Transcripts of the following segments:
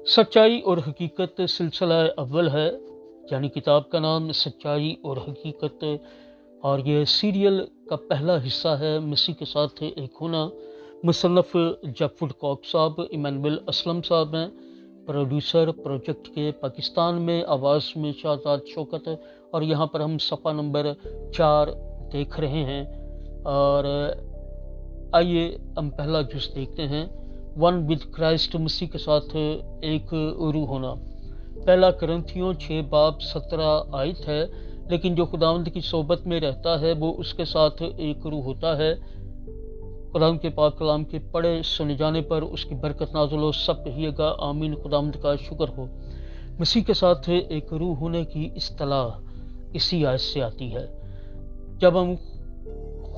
सच्चाई और हकीकत सिलसिला अव्वल है, यानी किताब का नाम सच्चाई और हकीकत, और ये सीरियल का पहला हिस्सा है। मसीह के साथ एक होना। मुसन्नफ़ जैकवुड कॉक साहब, इमानुएल असलम साहब हैं। प्रोड्यूसर प्रोजेक्ट के पाकिस्तान में आवाज़ में शाहजाद शौकत, और यहाँ पर हम सफ़ा नंबर 4 देख रहे हैं। और आइए हम पहला जुज़ देखते हैं, वन विद क्राइस्ट, मसीह के साथ एक रूह होना। पहला करंथियों 6 बाब 17 आयत है। लेकिन जो खुदावंद की सोबत में रहता है वो उसके साथ एक रूह होता है। खुदावंद के पाक कलाम के पढ़े सुने जाने पर उसकी बरकत नाज़िल हो, सब कहिएगा आमीन। खुदावंद का शुक्र हो। मसीह के साथ एक रूह होने की इस्तिलाह इसी आयत से आती है। जब हम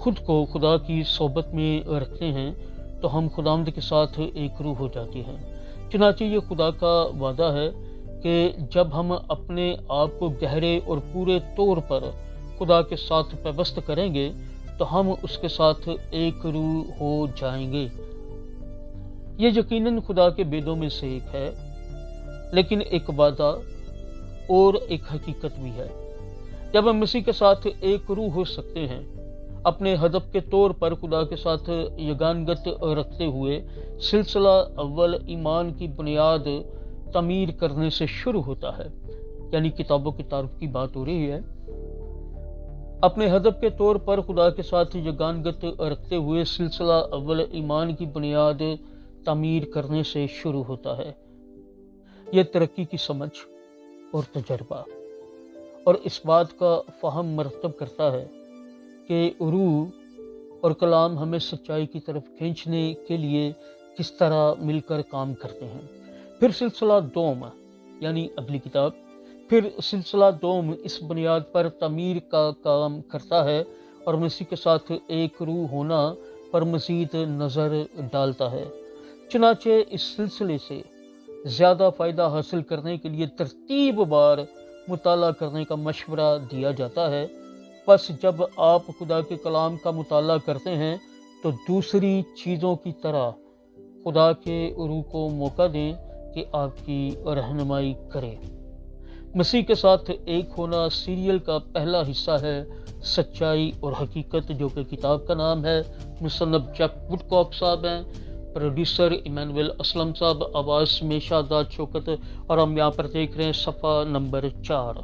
खुद को खुदा की सोबत में रखते हैं तो हम खुदावंद के साथ एक रूह हो जाते हैं। चुनांचे ये खुदा का वादा है कि जब हम अपने आप को गहरे और पूरे तौर पर खुदा के साथ पेवस्त करेंगे तो हम उसके साथ एक रूह हो जाएंगे। ये यकीनन खुदा के बेदों में से एक है, लेकिन एक वादा और एक हकीकत भी है। जब हम मसीह के साथ एक रूह हो सकते हैं, अपने हदफ के तौर पर खुदा के साथ यगानगत रखते हुए, सिलसिला अव्वल ईमान की बुनियाद तमीर करने से शुरू होता है। यानी किताबों की तारीफ की बात हो रही है। अपने हदफ के तौर पर खुदा के साथ यगानगत रखते हुए सिलसिला अव्वल ईमान की बुनियाद तमीर करने से शुरू होता है। यह तरक्की की समझ और तजर्बा और इस बात का फ़हम मरतब करता है कि रूह और कलाम हमें सच्चाई की तरफ खींचने के लिए किस तरह मिलकर काम करते हैं। फिर सिलसिला दोम, यानी अगली किताब, फिर सिलसिला दोम इस बुनियाद पर तमीर का काम करता है और मसीह के साथ एक रूह होना पर मज़ीद नज़र डालता है। चुनांचे इस सिलसिले से ज़्यादा फ़ायदा हासिल करने के लिए तरतीब बार मुताला करने का मशवरा दिया जाता है। बस जब आप खुदा के कलाम का मुताला करते हैं तो दूसरी चीज़ों की तरह खुदा के रूह को मौका दें कि आपकी रहनुमाई करे। मसीह के साथ एक होना सीरियल का पहला हिस्सा है, सच्चाई और हकीकत, जो कि किताब का नाम है। मुसन्नफ़ जैकवुड कॉक साहब हैं, प्रोड्यूसर इमानुएल असलम साहब, आवाज़ में शाहजाद शौकत, और हम यहाँ पर देख रहे हैं सफ़ा नंबर 4।